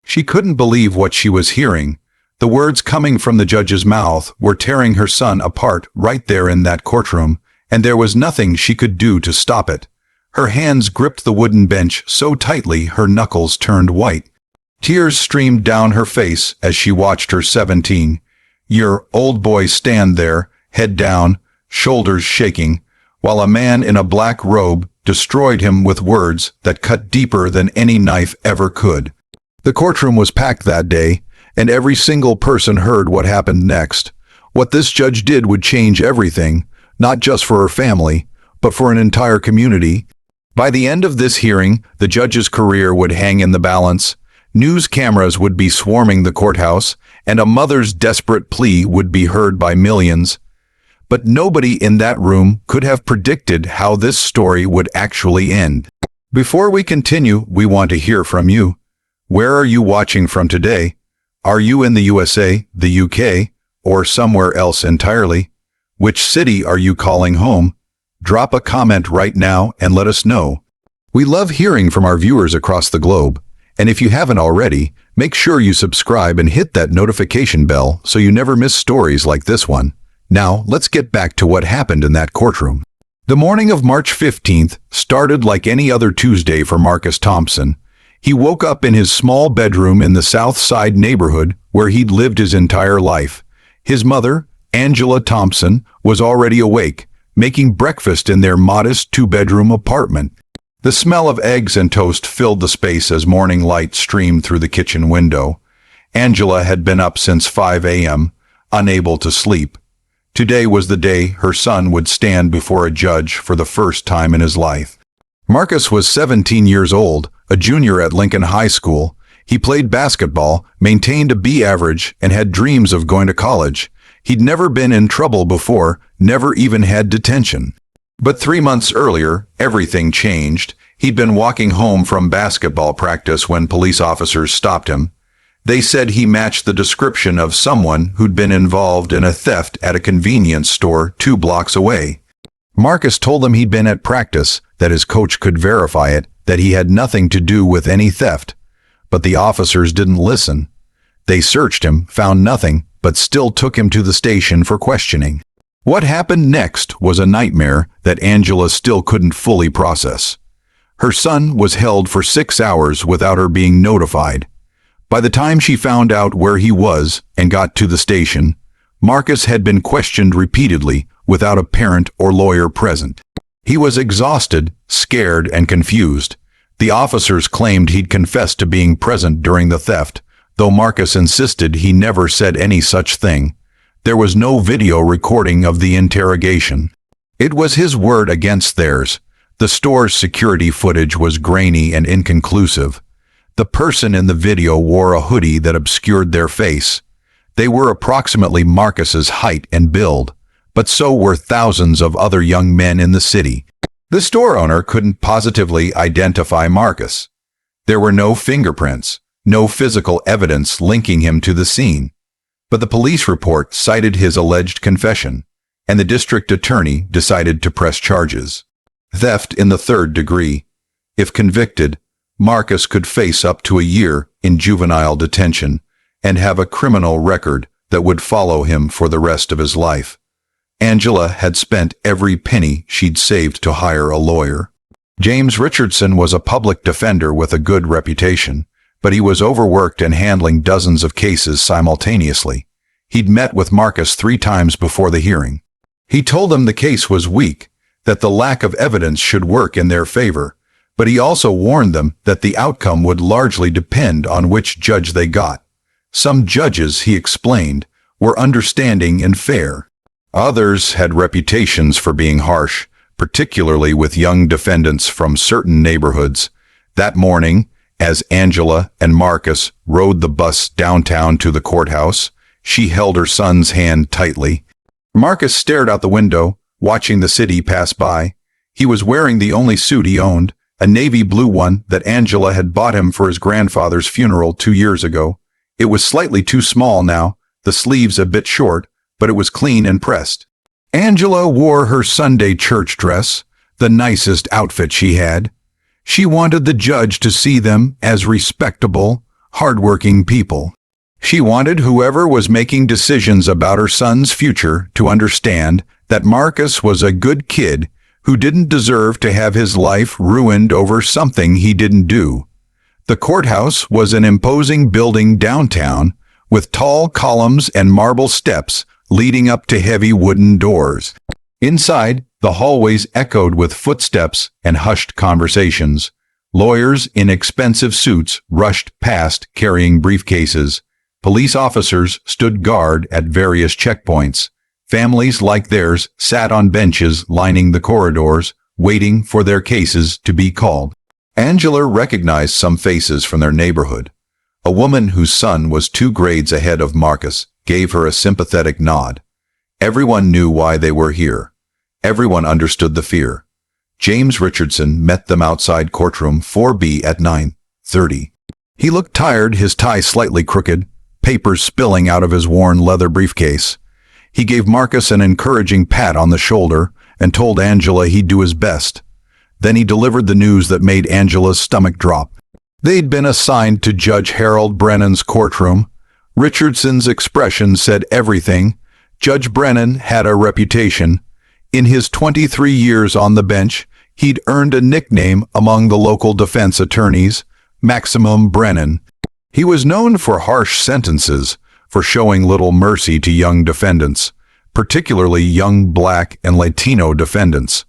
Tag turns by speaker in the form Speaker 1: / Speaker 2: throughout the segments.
Speaker 1: She couldn't believe what she was hearing. The words coming from the judge's mouth were tearing her son apart right there in that courtroom, and there was nothing she could do to stop it. Her hands gripped the wooden bench so tightly her knuckles turned white. Tears streamed down her face as she watched her 17-year-old boy stand there, head down, shoulders shaking, while a man in a black robe destroyed him with words that cut deeper than any knife ever could. The courtroom was packed that day, and every single person heard what happened next. What this judge did would change everything, not just for her family, but for an entire community. By the end of this hearing, the judge's career would hang in the balance. News cameras would be swarming the courthouse, and a mother's desperate plea would be heard by millions. But nobody in that room could have predicted how this story would actually end. Before we continue, we want to hear from you. Where are you watching from today? Are you in the USA, the UK, or somewhere else entirely? Which city are you calling home? Drop a comment right now and let us know. We love hearing from our viewers across the globe, and if you haven't already, make sure you subscribe and hit that notification bell so you never miss stories like this one. Now, let's get back to what happened in that courtroom. The morning of March 15th started like any other Tuesday for Marcus Thompson. He woke up in his small bedroom in the South Side neighborhood where he'd lived his entire life. His mother, Angela Thompson, was already awake, making breakfast in their modest two-bedroom apartment. The smell of eggs and toast filled the space as morning light streamed through the kitchen window. Angela had been up since 5 a.m., unable to sleep. Today was the day her son would stand before a judge for the first time in his life. Marcus was 17 years old, a junior at Lincoln High School. He played basketball, maintained a B average, and had dreams of going to college. He'd never been in trouble before, never even had detention. But 3 months earlier, everything changed. He'd been walking home from basketball practice when police officers stopped him. They said he matched the description of someone who'd been involved in a theft at a convenience store 2 blocks away. Marcus told them he'd been at practice, that his coach could verify it, that he had nothing to do with any theft. But the officers didn't listen. They searched him, found nothing, but still took him to the station for questioning. What happened next was a nightmare that Angela still couldn't fully process. Her son was held for 6 hours without her being notified. By the time she found out where he was and got to the station, Marcus had been questioned repeatedly without a parent or lawyer present. He was exhausted, scared, and confused. The officers claimed he'd confessed to being present during the theft, though Marcus insisted he never said any such thing. There was no video recording of the interrogation. It was his word against theirs. The store's security footage was grainy and inconclusive. The person in the video wore a hoodie that obscured their face. They were approximately Marcus's height and build, but so were thousands of other young men in the city. The store owner couldn't positively identify Marcus. There were no fingerprints, no physical evidence linking him to the scene. But the police report cited his alleged confession, and the district attorney decided to press charges. Theft in the 3rd degree. If convicted, Marcus could face up to a year in juvenile detention and have a criminal record that would follow him for the rest of his life. Angela had spent every penny she'd saved to hire a lawyer. James Richardson was a public defender with a good reputation, but he was overworked and handling dozens of cases simultaneously. He'd met with Marcus 3 times before the hearing. He told them the case was weak, that the lack of evidence should work in their favor, but he also warned them that the outcome would largely depend on which judge they got. Some judges, he explained, were understanding and fair. Others had reputations for being harsh, particularly with young defendants from certain neighborhoods. That morning, as Angela and Marcus rode the bus downtown to the courthouse, she held her son's hand tightly. Marcus stared out the window, watching the city pass by. He was wearing the only suit he owned, a navy blue one that Angela had bought him for his grandfather's funeral 2 years ago. It was slightly too small now, the sleeves a bit short, but it was clean and pressed. Angela wore her Sunday church dress, the nicest outfit she had. She wanted the judge to see them as respectable, hardworking people. She wanted whoever was making decisions about her son's future to understand that Marcus was a good kid who didn't deserve to have his life ruined over something he didn't do. The courthouse was an imposing building downtown with tall columns and marble steps leading up to heavy wooden doors. Inside, the hallways echoed with footsteps and hushed conversations. Lawyers in expensive suits rushed past carrying briefcases. Police officers stood guard at various checkpoints. Families like theirs sat on benches lining the corridors, waiting for their cases to be called. Angela recognized some faces from their neighborhood. A woman whose son was 2 grades ahead of Marcus gave her a sympathetic nod. Everyone knew why they were here. Everyone understood the fear. James Richardson met them outside courtroom 4B at 9:30. He looked tired, his tie slightly crooked, papers spilling out of his worn leather briefcase. He gave Marcus an encouraging pat on the shoulder and told Angela he'd do his best. Then he delivered the news that made Angela's stomach drop. They'd been assigned to Judge Harold Brennan's courtroom. Richardson's expression said everything. Judge Brennan had a reputation. In his 23 years on the bench, he'd earned a nickname among the local defense attorneys, Maximum Brennan. He was known for harsh sentences, for showing little mercy to young defendants, particularly young Black and Latino defendants.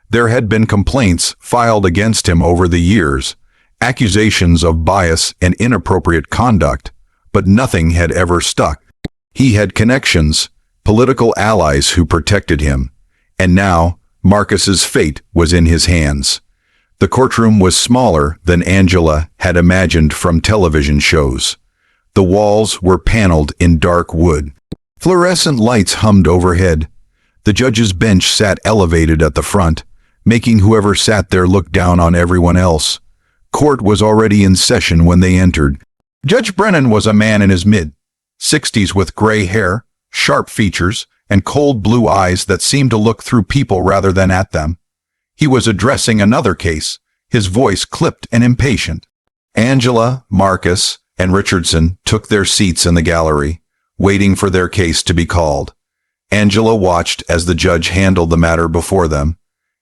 Speaker 1: There had been complaints filed against him over the years, accusations of bias and inappropriate conduct, but nothing had ever stuck. He had connections, political allies who protected him, and now Marcus's fate was in his hands. The courtroom was smaller than Angela had imagined from television shows. The walls were paneled in dark wood. Fluorescent lights hummed overhead. The judge's bench sat elevated at the front, making whoever sat there look down on everyone else. Court was already in session when they entered. Judge Brennan was a man in his mid-60s with gray hair, sharp features, and cold blue eyes that seemed to look through people rather than at them. He was addressing another case, his voice clipped and impatient. Angela, Marcus, and Richardson took their seats in the gallery, waiting for their case to be called. Angela watched as the judge handled the matter before them.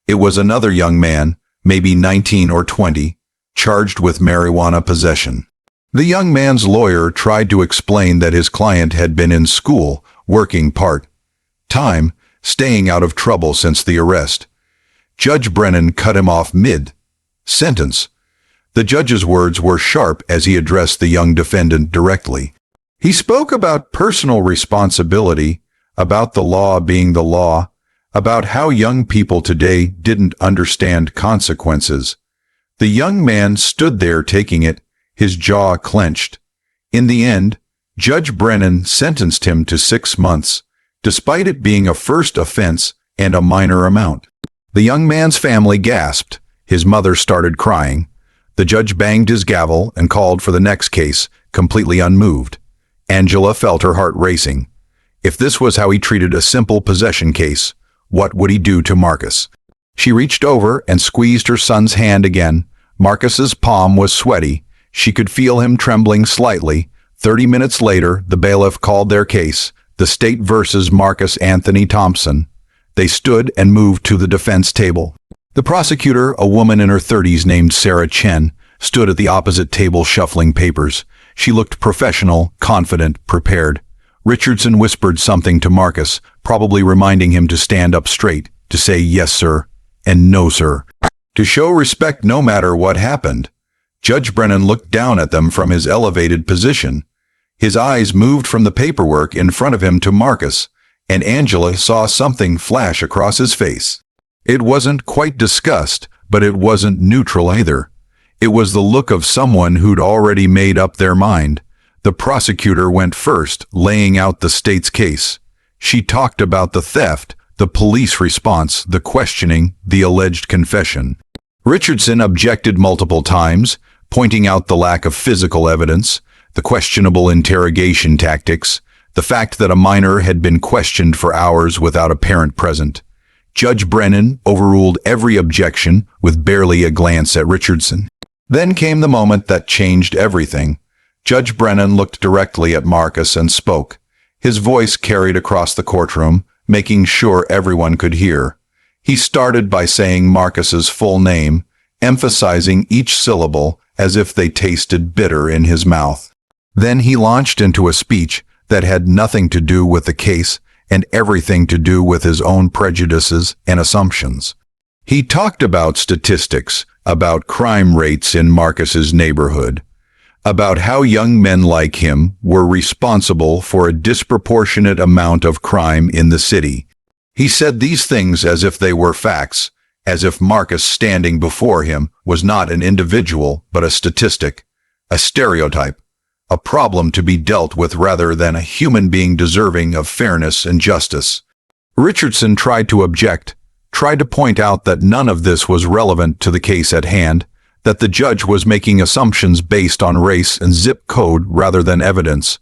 Speaker 1: It was another young man, maybe 19 or 20, charged with marijuana possession. The young man's lawyer tried to explain that his client had been in school, working part-time, staying out of trouble since the arrest. Judge Brennan cut him off mid-sentence. The judge's words were sharp as he addressed the young defendant directly. He spoke about personal responsibility, about the law being the law, about how young people today didn't understand consequences. The young man stood there taking it, his jaw clenched. In the end, Judge Brennan sentenced him to 6 months, despite it being a first offense and a minor amount. The young man's family gasped. His mother started crying. The judge banged his gavel and called for the next case, completely unmoved. Angela felt her heart racing. If this was how he treated a simple possession case, what would he do to Marcus? She reached over and squeezed her son's hand again. Marcus's palm was sweaty. She could feel him trembling slightly. 30 minutes later, the bailiff called their case, the state versus Marcus Anthony Thompson. They stood and moved to the defense table. The prosecutor, a woman in her 30s named Sarah Chen, stood at the opposite table shuffling papers. She looked professional, confident, prepared. Richardson whispered something to Marcus, probably reminding him to stand up straight, to say yes, sir, and no, sir. To show respect no matter what happened. Judge Brennan looked down at them from his elevated position. His eyes moved from the paperwork in front of him to Marcus, and Angela saw something flash across his face. It wasn't quite disgust, but it wasn't neutral either. It was the look of someone who'd already made up their mind. The prosecutor went first, laying out the state's case. She talked about the theft, the police response, the questioning, the alleged confession. Richardson objected multiple times, pointing out the lack of physical evidence, the questionable interrogation tactics, the fact that a minor had been questioned for hours without a parent present. Judge Brennan overruled every objection with barely a glance at Richardson. Then came the moment that changed everything. Judge Brennan looked directly at Marcus and spoke. His voice carried across the courtroom, making sure everyone could hear. He started by saying Marcus's full name, emphasizing each syllable as if they tasted bitter in his mouth. Then he launched into a speech that had nothing to do with the case and everything to do with his own prejudices and assumptions. He talked about statistics, about crime rates in Marcus's neighborhood, about how young men like him were responsible for a disproportionate amount of crime in the city. He said these things as if they were facts, as if Marcus standing before him was not an individual but a statistic, a stereotype, a problem to be dealt with rather than a human being deserving of fairness and justice. Richardson tried to object, tried to point out that none of this was relevant to the case at hand, that the judge was making assumptions based on race and zip code rather than evidence.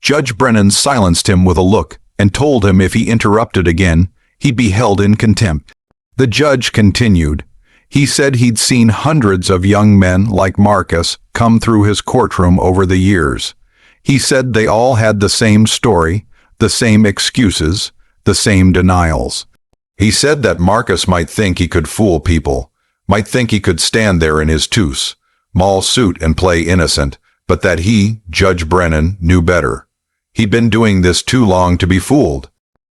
Speaker 1: Judge Brennan silenced him with a look and told him if he interrupted again, he'd be held in contempt. The judge continued. He said he'd seen hundreds of young men like Marcus come through his courtroom over the years. He said they all had the same story, the same excuses, the same denials. He said that Marcus might think he could fool people, might think he could stand there in his tooth, mall suit and play innocent, but that he, Judge Brennan, knew better. He'd been doing this too long to be fooled.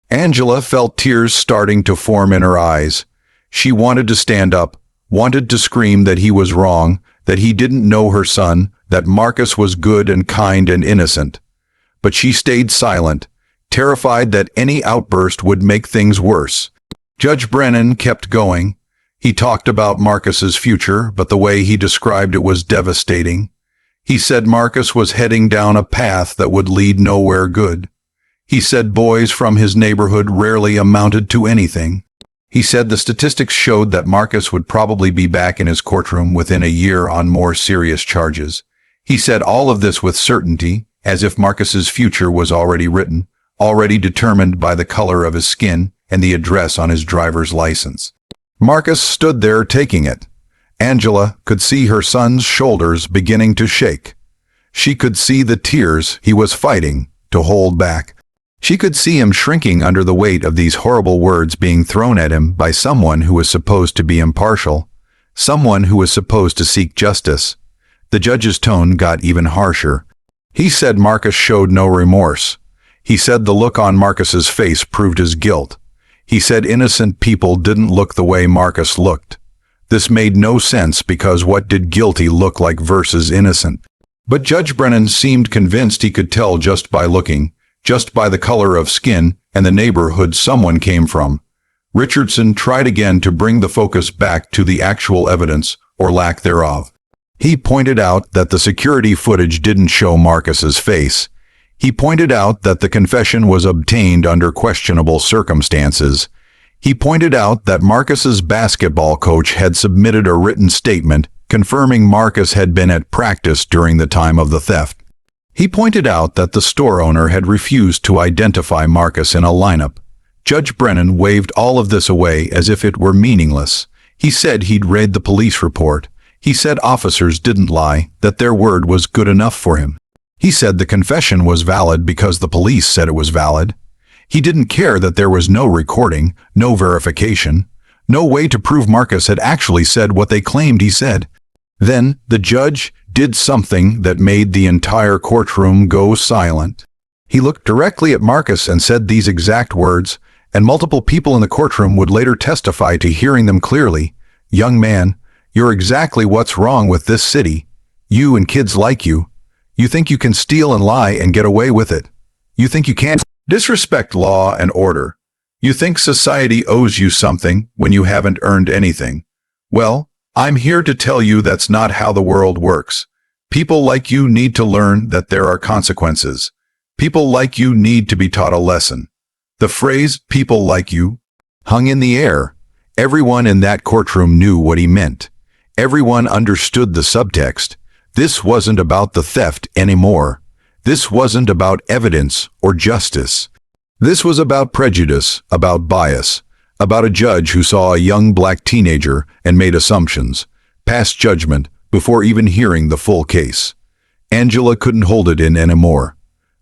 Speaker 1: Angela felt tears starting to form in her eyes. She wanted to stand up, wanted to scream that he was wrong, that he didn't know her son, that Marcus was good and kind and innocent. But she stayed silent, terrified that any outburst would make things worse. Judge Brennan kept going. He talked about Marcus's future, but the way he described it was devastating. He said Marcus was heading down a path that would lead nowhere good. He said boys from his neighborhood rarely amounted to anything. He said the statistics showed that Marcus would probably be back in his courtroom within a year on more serious charges. He said all of this with certainty, as if Marcus's future was already written, already determined by the color of his skin and the address on his driver's license. Marcus stood there taking it. Angela could see her son's shoulders beginning to shake. She could see the tears he was fighting to hold back. She could see him shrinking under the weight of these horrible words being thrown at him by someone who was supposed to be impartial, someone who was supposed to seek justice. The judge's tone got even harsher. He said Marcus showed no remorse. He said the look on Marcus's face proved his guilt. He said innocent people didn't look the way Marcus looked. This made no sense because what did guilty look like versus innocent? But Judge Brennan seemed convinced he could tell just by looking, just by the color of skin and the neighborhood someone came from. Richardson tried again to bring the focus back to the actual evidence, or lack thereof. He pointed out that the security footage didn't show Marcus's face. He pointed out that the confession was obtained under questionable circumstances. He pointed out that Marcus's basketball coach had submitted a written statement confirming Marcus had been at practice during the time of the theft. He pointed out that the store owner had refused to identify Marcus in a lineup. Judge Brennan waved all of this away as if it were meaningless. He said he'd read the police report. He said officers didn't lie, that their word was good enough for him. He said the confession was valid because the police said it was valid. He didn't care that there was no recording, no verification, no way to prove Marcus had actually said what they claimed he said. Then the judge did something that made the entire courtroom go silent. He looked directly at Marcus and said these exact words, and multiple people in the courtroom would later testify to hearing them clearly. "Young man, you're exactly what's wrong with this city. You and kids like you. You think you can steal and lie and get away with it. You think you can't disrespect law and order. You think society owes you something when you haven't earned anything. Well, I'm here to tell you that's not how the world works. People like you need to learn that there are consequences. People like you need to be taught a lesson." The phrase, "people like you," hung in the air. Everyone in that courtroom knew what he meant. Everyone understood the subtext. This wasn't about the theft anymore. This wasn't about evidence or justice. This was about prejudice, about bias, about a judge who saw a young black teenager and made assumptions, passed judgment before even hearing the full case. Angela couldn't hold it in anymore.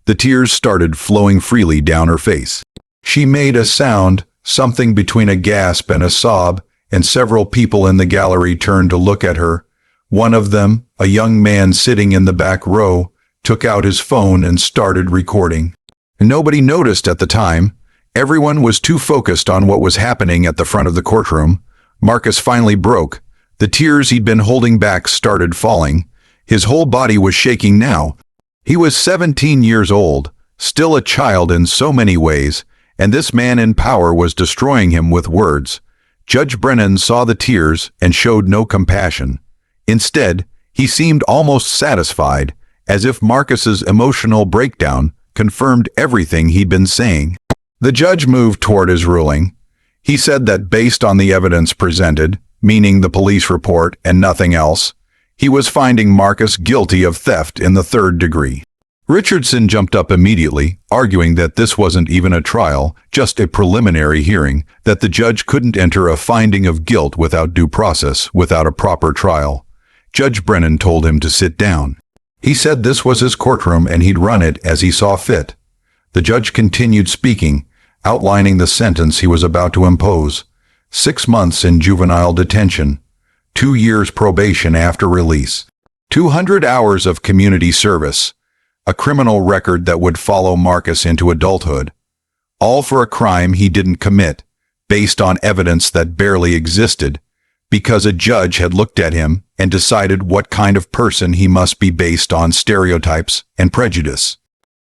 Speaker 1: The tears started flowing freely down her face. She made a sound, something between a gasp and a sob, and several people in the gallery turned to look at her. One of them, a young man sitting in the back row, took out his phone and started recording. Nobody noticed at the time. Everyone was too focused on what was happening at the front of the courtroom. Marcus finally broke. The tears he'd been holding back started falling. His whole body was shaking now. He was 17 years old, still a child in so many ways, and this man in power was destroying him with words. Judge Brennan saw the tears and showed no compassion. Instead, he seemed almost satisfied, as if Marcus's emotional breakdown confirmed everything he'd been saying. The judge moved toward his ruling. He said that based on the evidence presented, meaning the police report and nothing else, he was finding Marcus guilty of theft in the 3rd degree. Richardson jumped up immediately, arguing that this wasn't even a trial, just a preliminary hearing, that the judge couldn't enter a finding of guilt without due process, without a proper trial. Judge Brennan told him to sit down. He said this was his courtroom and he'd run it as he saw fit. The judge continued speaking, outlining the sentence he was about to impose. 6 months in juvenile detention, 2 years probation after release, 200 hours of community service, a criminal record that would follow Marcus into adulthood, all for a crime he didn't commit, based on evidence that barely existed, because a judge had looked at him and decided what kind of person he must be based on stereotypes and prejudice.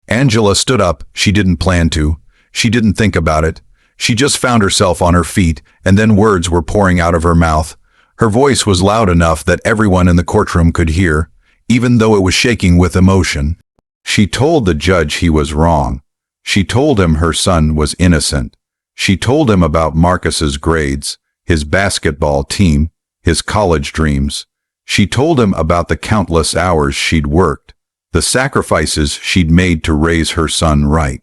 Speaker 1: Angela stood up. She didn't plan to. She didn't think about it. She just found herself on her feet, and then words were pouring out of her mouth. Her voice was loud enough that everyone in the courtroom could hear, even though it was shaking with emotion. She told the judge he was wrong. She told him her son was innocent. She told him about Marcus's grades, his basketball team, his college dreams. She told him about the countless hours she'd worked, the sacrifices she'd made to raise her son right.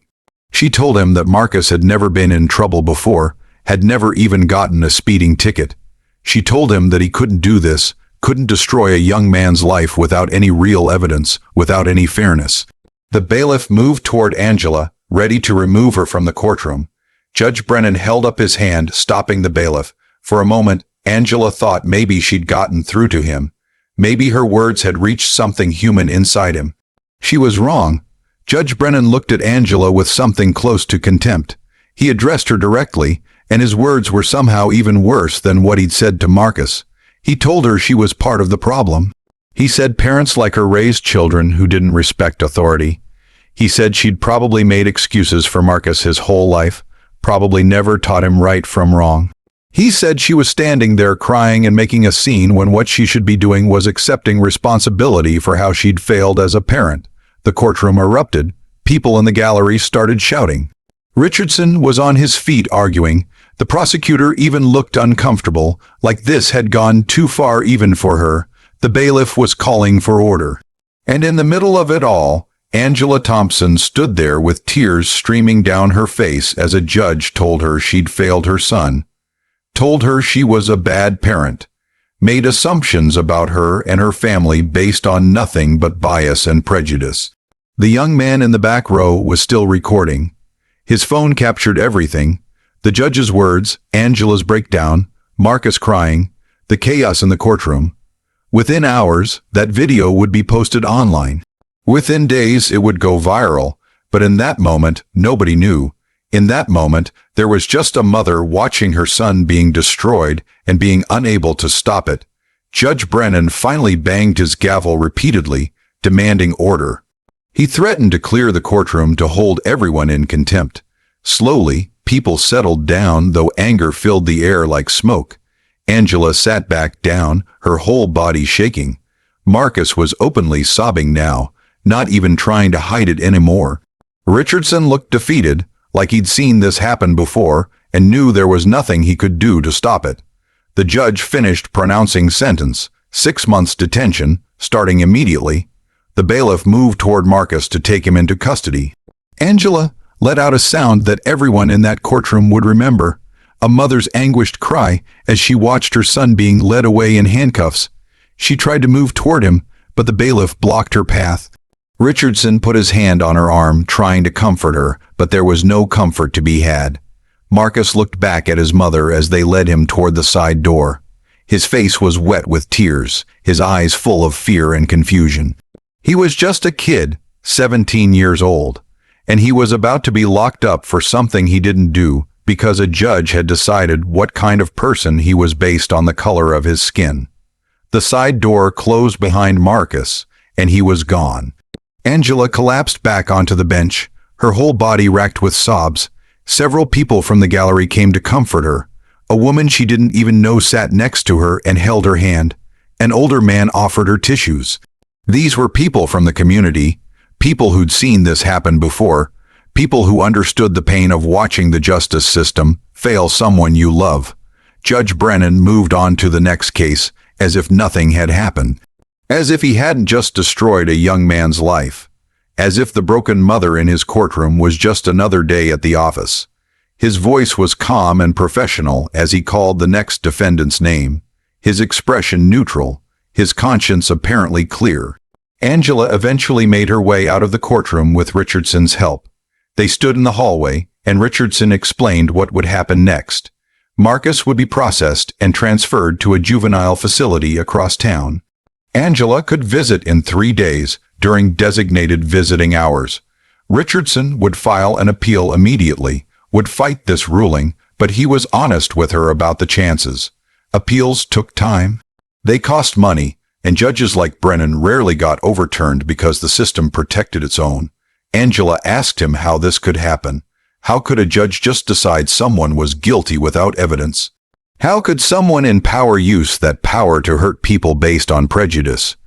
Speaker 1: She told him that Marcus had never been in trouble before, had never even gotten a speeding ticket. She told him that he couldn't do this, couldn't destroy a young man's life without any real evidence, without any fairness. The bailiff moved toward Angela, ready to remove her from the courtroom. Judge Brennan held up his hand, stopping the bailiff. For a moment, Angela thought maybe she'd gotten through to him. Maybe her words had reached something human inside him. She was wrong. Judge Brennan looked at Angela with something close to contempt. He addressed her directly, and his words were somehow even worse than what he'd said to Marcus. He told her she was part of the problem. He said parents like her raised children who didn't respect authority. He said she'd probably made excuses for Marcus his whole life, probably never taught him right from wrong. He said she was standing there crying and making a scene when what she should be doing was accepting responsibility for how she'd failed as a parent. The courtroom erupted. People in the gallery started shouting. Richardson was on his feet arguing. The prosecutor even looked uncomfortable, like this had gone too far even for her. The bailiff was calling for order. And in the middle of it all, Angela Thompson stood there with tears streaming down her face as a judge told her she'd failed her son, told her she was a bad parent, made assumptions about her and her family based on nothing but bias and prejudice. The young man in the back row was still recording. His phone captured everything: the judge's words, Angela's breakdown, Marcus crying, the chaos in the courtroom. Within hours, that video would be posted online. Within days, it would go viral. But in that moment, nobody knew. In that moment, there was just a mother watching her son being destroyed and being unable to stop it. Judge Brennan finally banged his gavel repeatedly, demanding order. He threatened to clear the courtroom to hold everyone in contempt. Slowly, people settled down, though anger filled the air like smoke. Angela sat back down, her whole body shaking. Marcus was openly sobbing now, not even trying to hide it anymore. Richardson looked defeated, like he'd seen this happen before, and knew there was nothing he could do to stop it. The judge finished pronouncing sentence, 6 months detention, starting immediately. The bailiff moved toward Marcus to take him into custody. Angela let out a sound that everyone in that courtroom would remember, a mother's anguished cry as she watched her son being led away in handcuffs. She tried to move toward him, but the bailiff blocked her path. Richardson put his hand on her arm, trying to comfort her, but there was no comfort to be had. Marcus looked back at his mother as they led him toward the side door. His face was wet with tears, his eyes full of fear and confusion. He was just a kid, 17 years old, and he was about to be locked up for something he didn't do because a judge had decided what kind of person he was based on the color of his skin. The side door closed behind Marcus, and he was gone. Angela collapsed back onto the bench, her whole body racked with sobs. Several people from the gallery came to comfort her. A woman she didn't even know sat next to her and held her hand. An older man offered her tissues. These were people from the community, people who'd seen this happen before, people who understood the pain of watching the justice system fail someone you love. Judge Brennan moved on to the next case, as if nothing had happened. As if he hadn't just destroyed a young man's life. As if the broken mother in his courtroom was just another day at the office. His voice was calm and professional as he called the next defendant's name, his expression neutral, his conscience apparently clear. Angela eventually made her way out of the courtroom with Richardson's help. They stood in the hallway, and Richardson explained what would happen next. Marcus would be processed and transferred to a juvenile facility across town. Angela could visit in 3 days during designated visiting hours. Richardson would file an appeal immediately, would fight this ruling, but he was honest with her about the chances. Appeals took time. They cost money, and judges like Brennan rarely got overturned because the system protected its own. Angela asked him how this could happen. How could a judge just decide someone was guilty without evidence? How could someone in power use that power to hurt people based on prejudice?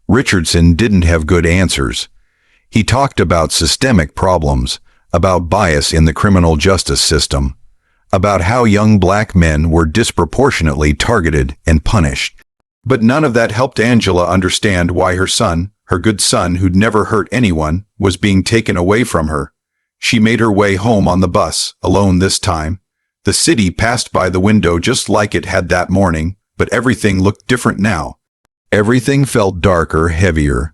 Speaker 1: Richardson didn't have good answers. He talked about systemic problems, about bias in the criminal justice system, about how young black men were disproportionately targeted and punished. But none of that helped Angela understand why her son, her good son who'd never hurt anyone, was being taken away from her. She made her way home on the bus, alone this time. The city passed by the window just like it had that morning, but everything looked different now. Everything felt darker, heavier.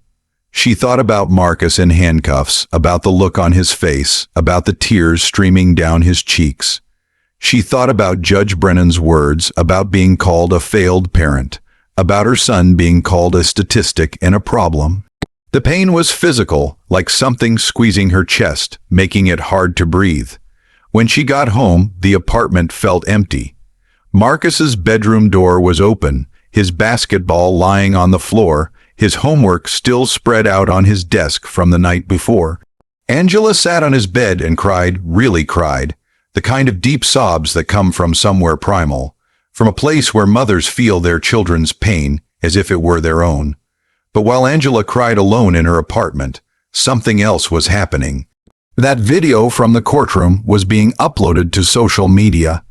Speaker 1: She thought about Marcus in handcuffs, about the look on his face, about the tears streaming down his cheeks. She thought about Judge Brennan's words, about being called a failed parent, about her son being called a statistic and a problem. The pain was physical, like something squeezing her chest, making it hard to breathe. When she got home, the apartment felt empty. Marcus's bedroom door was open, his basketball lying on the floor, his homework still spread out on his desk from the night before. Angela sat on his bed and cried, really cried, the kind of deep sobs that come from somewhere primal, from a place where mothers feel their children's pain as if it were their own. But while Angela cried alone in her apartment, something else was happening. That video from the courtroom was being uploaded to social media.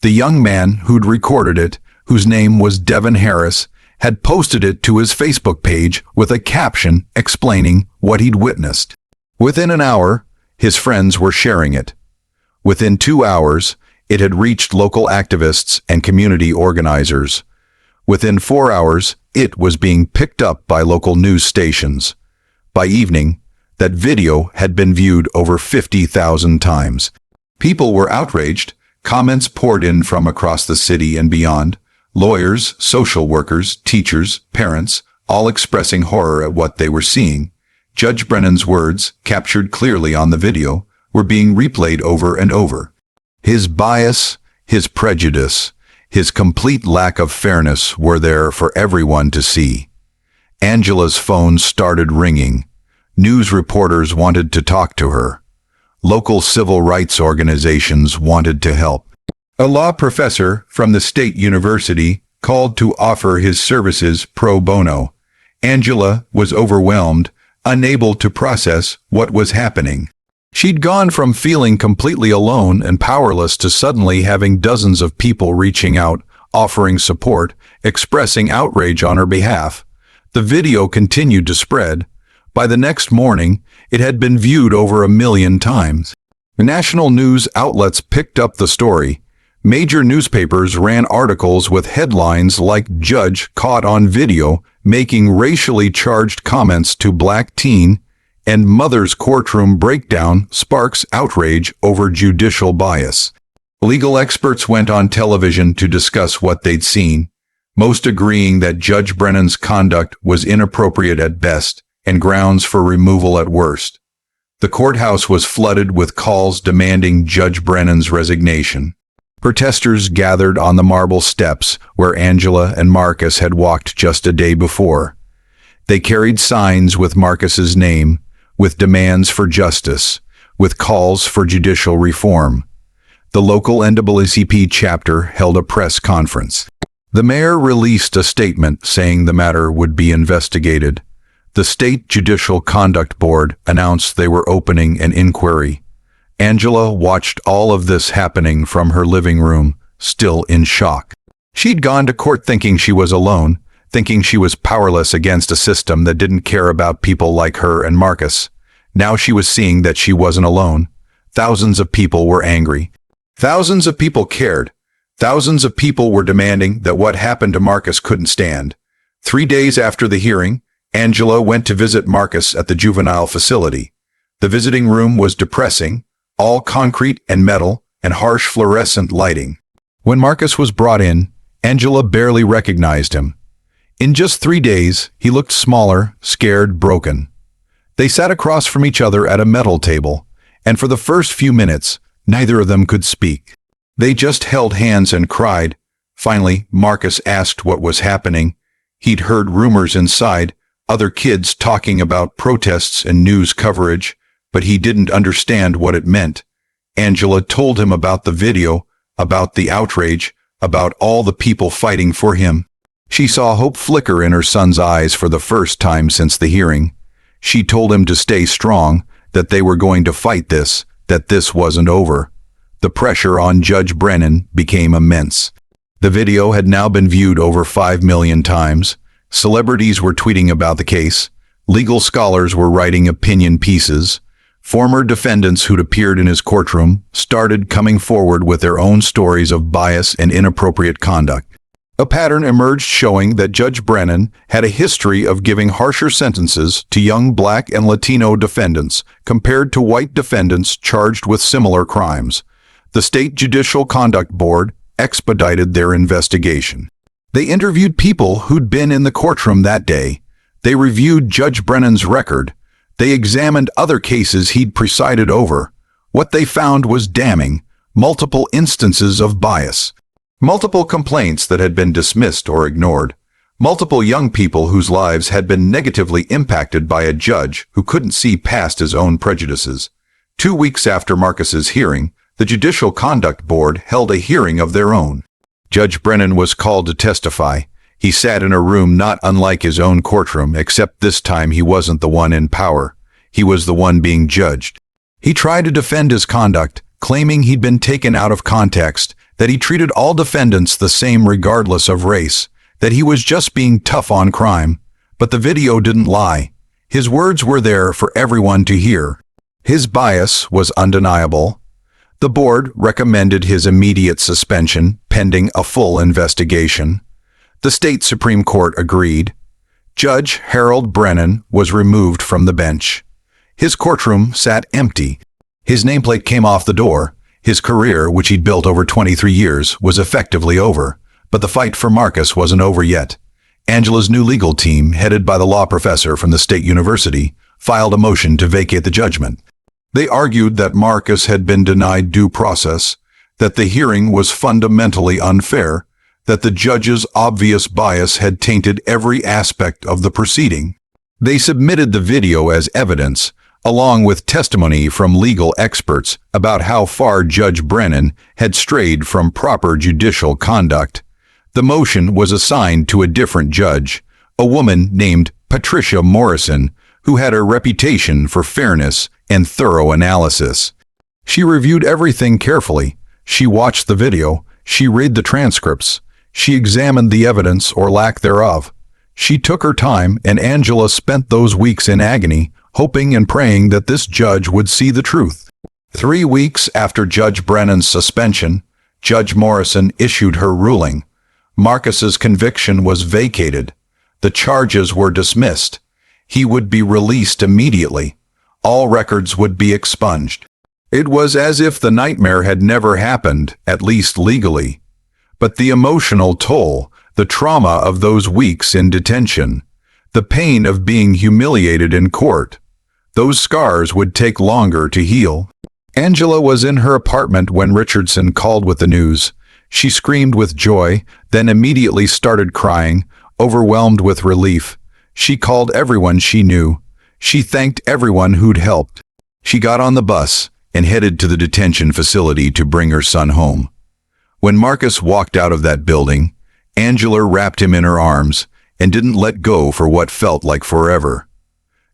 Speaker 1: The young man who'd recorded it, whose name was Devin Harris, had posted it to his Facebook page with a caption explaining what he'd witnessed. Within an hour, his friends were sharing it. Within 2 hours, it had reached local activists and community organizers. Within 4 hours, it was being picked up by local news stations. By evening, that video had been viewed over 50,000 times. People were outraged. Comments poured in from across the city and beyond. Lawyers, social workers, teachers, parents, all expressing horror at what they were seeing. Judge Brennan's words, captured clearly on the video, were being replayed over and over. His bias, his prejudice, his complete lack of fairness were there for everyone to see. Angela's phone started ringing. News reporters wanted to talk to her. Local civil rights organizations wanted to help. A law professor from the state university called to offer his services pro bono. Angela was overwhelmed, unable to process what was happening. She'd gone from feeling completely alone and powerless to suddenly having dozens of people reaching out, offering support, expressing outrage on her behalf. The video continued to spread. By the next morning, it had been viewed over 1 million times. National news outlets picked up the story. Major newspapers ran articles with headlines like "Judge Caught on Video Making Racially Charged Comments to Black Teen," and mother's courtroom breakdown sparks outrage over judicial bias. Legal experts went on television to discuss what they'd seen, most agreeing that Judge Brennan's conduct was inappropriate at best and grounds for removal at worst. The courthouse was flooded with calls demanding Judge Brennan's resignation. Protesters gathered on the marble steps where Angela and Marcus had walked just a day before. They carried signs with Marcus's name, with demands for justice, with calls for judicial reform. The local NAACP chapter held a press conference. The mayor released a statement saying the matter would be investigated. The State Judicial Conduct Board announced they were opening an inquiry. Angela watched all of this happening from her living room, still in shock. She'd gone to court thinking she was alone, thinking she was powerless against a system that didn't care about people like her and Marcus. Now she was seeing that she wasn't alone. Thousands of people were angry. Thousands of people cared. Thousands of people were demanding that what happened to Marcus couldn't stand. 3 days after the hearing, Angela went to visit Marcus at the juvenile facility. The visiting room was depressing, all concrete and metal and harsh fluorescent lighting. When Marcus was brought in, Angela barely recognized him. In just 3 days, he looked smaller, scared, broken. They sat across from each other at a metal table, and for the first few minutes, neither of them could speak. They just held hands and cried. Finally, Marcus asked what was happening. He'd heard rumors inside, other kids talking about protests and news coverage, but he didn't understand what it meant. Angela told him about the video, about the outrage, about all the people fighting for him. She saw hope flicker in her son's eyes for the first time since the hearing. She told him to stay strong, that they were going to fight this, that this wasn't over. The pressure on Judge Brennan became immense. The video had now been viewed over 5 million times. Celebrities were tweeting about the case. Legal scholars were writing opinion pieces. Former defendants who'd appeared in his courtroom started coming forward with their own stories of bias and inappropriate conduct. A pattern emerged showing that Judge Brennan had a history of giving harsher sentences to young Black and Latino defendants compared to white defendants charged with similar crimes. The State Judicial Conduct Board expedited their investigation. They interviewed people who'd been in the courtroom that day. They reviewed Judge Brennan's record. They examined other cases he'd presided over. What they found was damning: multiple instances of bias. Multiple complaints that had been dismissed or ignored. Multiple young people whose lives had been negatively impacted by a judge who couldn't see past his own prejudices. 2 weeks after Marcus's hearing, the Judicial Conduct Board held a hearing of their own. Judge Brennan was called to testify. He sat in a room not unlike his own courtroom, except this time he wasn't the one in power. He was the one being judged. He tried to defend his conduct, claiming he'd been taken out of context, that he treated all defendants the same regardless of race, that he was just being tough on crime. But the video didn't lie. His words were there for everyone to hear. His bias was undeniable. The board recommended his immediate suspension pending a full investigation. The state Supreme Court agreed. Judge Harold Brennan was removed from the bench. His courtroom sat empty. His nameplate came off the door. His career, which he'd built over 23 years, was effectively over. But the fight for Marcus wasn't over yet. Angela's new legal team, headed by the law professor from the state university, filed a motion to vacate the judgment. They argued that Marcus had been denied due process, that the hearing was fundamentally unfair, that the judge's obvious bias had tainted every aspect of the proceeding. They submitted the video as evidence, along with testimony from legal experts about how far Judge Brennan had strayed from proper judicial conduct. The motion was assigned to a different judge, a woman named Patricia Morrison, who had a reputation for fairness and thorough analysis. She reviewed everything carefully. She watched the video. She read the transcripts. She examined the evidence or lack thereof. She took her time, and Angela spent those weeks in agony, hoping and praying that this judge would see the truth. 3 weeks after Judge Brennan's suspension, Judge Morrison issued her ruling. Marcus's conviction was vacated. The charges were dismissed. He would be released immediately. all records would be expunged. It was as if the nightmare had never happened, at least legally. But the emotional toll, the trauma of those weeks in detention, the pain of being humiliated in court, those scars would take longer to heal. Angela was in her apartment when Richardson called with the news. She screamed with joy, then immediately started crying, overwhelmed with relief. She called everyone she knew. She thanked everyone who'd helped. She got on the bus and headed to the detention facility to bring her son home. When Marcus walked out of that building, Angela wrapped him in her arms and didn't let go for what felt like forever.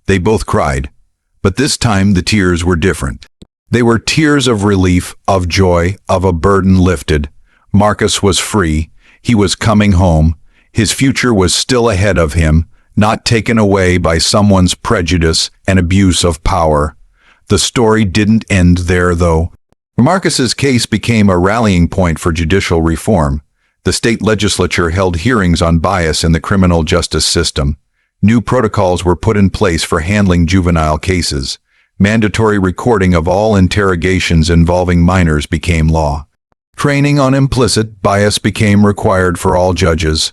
Speaker 1: They both cried, but this time the tears were different. They were tears of relief, of joy, of a burden lifted. Marcus was free. He was coming home. His future was still ahead of him, not taken away by someone's prejudice and abuse of power. The story didn't end there, though. Marcus's case became a rallying point for judicial reform. The state legislature held hearings on bias in the criminal justice system. New protocols were put in place for handling juvenile cases. Mandatory recording of all interrogations involving minors became law. Training on implicit bias became required for all judges.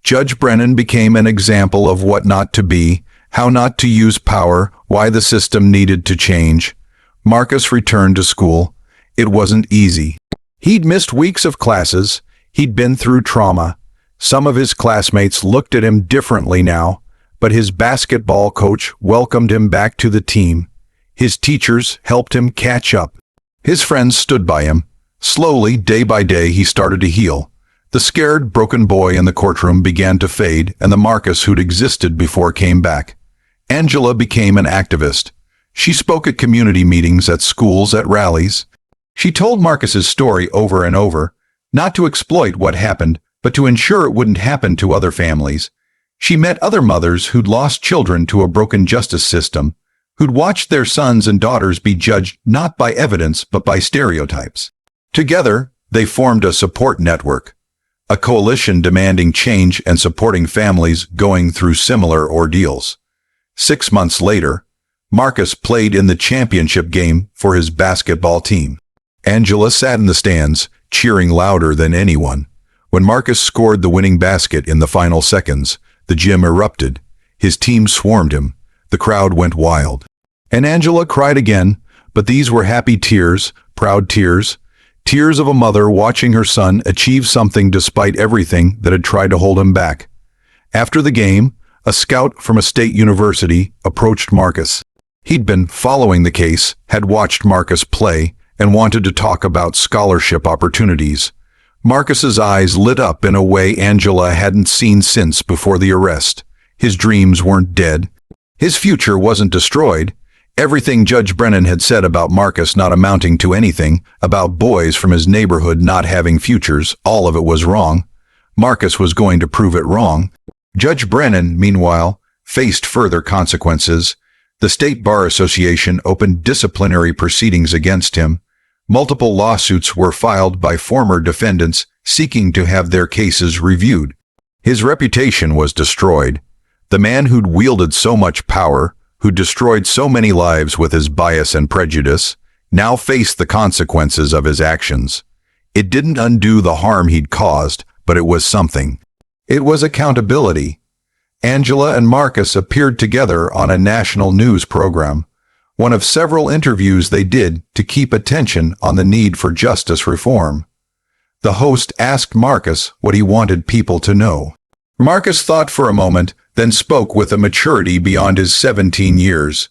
Speaker 1: Judge Brennan became an example of what not to be, how not to use power, why the system needed to change. Marcus returned to school. It wasn't easy. He'd missed weeks of classes. He'd been through trauma. Some of his classmates looked at him differently now, but his basketball coach welcomed him back to the team. His teachers helped him catch up. His friends stood by him. Slowly, day by day, he started to heal. The scared, broken boy in the courtroom began to fade, and the Marcus who'd existed before came back. Angela became an activist. She spoke at community meetings, at schools, at rallies. She told Marcus's story over and over, not to exploit what happened, but to ensure it wouldn't happen to other families. She met other mothers who'd lost children to a broken justice system, who'd watched their sons and daughters be judged not by evidence but by stereotypes. Together, they formed a support network, a coalition demanding change and supporting families going through similar ordeals. 6 months later, Marcus played in the championship game for his basketball team. Angela sat in the stands, cheering louder than anyone. When Marcus scored the winning basket in the final seconds, the gym erupted. His team swarmed him. The crowd went wild. And Angela cried again, but these were happy tears, proud tears, tears of a mother watching her son achieve something despite everything that had tried to hold him back. After the game, a scout from a state university approached Marcus. He'd been following the case, had watched Marcus play, and wanted to talk about scholarship opportunities. Marcus's eyes lit up in a way Angela hadn't seen since before the arrest. His dreams weren't dead. His future wasn't destroyed. Everything Judge Brennan had said about Marcus not amounting to anything, about boys from his neighborhood not having futures, all of it was wrong. Marcus was going to prove it wrong. Judge Brennan, meanwhile, faced further consequences. The State Bar Association opened disciplinary proceedings against him. Multiple lawsuits were filed by former defendants seeking to have their cases reviewed. His reputation was destroyed. The man who'd wielded so much power, who destroyed so many lives with his bias and prejudice, now faced the consequences of his actions. It didn't undo the harm he'd caused, but it was something. It was accountability. Angela and Marcus appeared together on a national news program, one of several interviews they did to keep attention on the need for justice reform. The host asked Marcus what he wanted people to know. Marcus thought for a moment, then spoke with a maturity beyond his 17 years.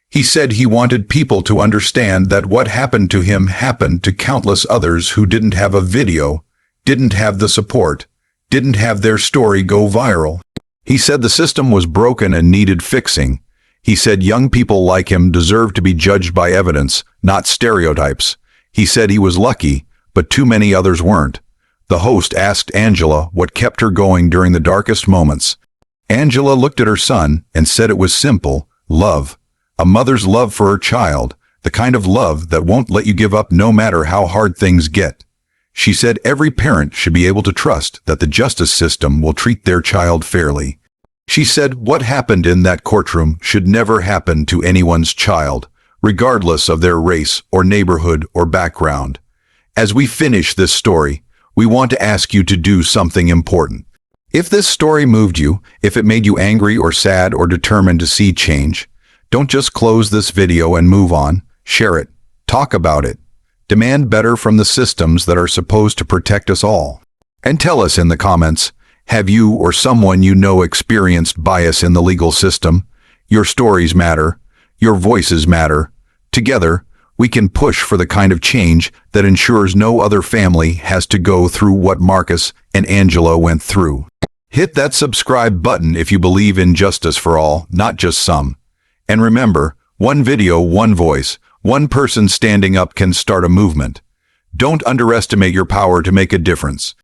Speaker 1: He said he wanted people to understand that what happened to him happened to countless others who didn't have a video, didn't have the support, didn't have their story go viral. He said the system was broken and needed fixing. He said young people like him deserved to be judged by evidence, not stereotypes. He said he was lucky, but too many others weren't. The host asked Angela what kept her going during the darkest moments. Angela looked at her son and said it was simple: love. A mother's love for her child, the kind of love that won't let you give up no matter how hard things get. She said every parent should be able to trust that the justice system will treat their child fairly. She said what happened in that courtroom should never happen to anyone's child, regardless of their race or neighborhood or background. As we finish this story, we want to ask you to do something important. If this story moved you, if it made you angry or sad or determined to see change, don't just close this video and move on. Share it. Talk about it. Demand better from the systems that are supposed to protect us all. And tell us in the comments, have you or someone you know experienced bias in the legal system? Your stories matter. Your voices matter. Together, we can push for the kind of change that ensures no other family has to go through what Marcus and Angela went through. Hit that subscribe button if you believe in justice for all, not just some. And remember, one video, one voice, one person standing up can start a movement. Don't underestimate your power to make a difference.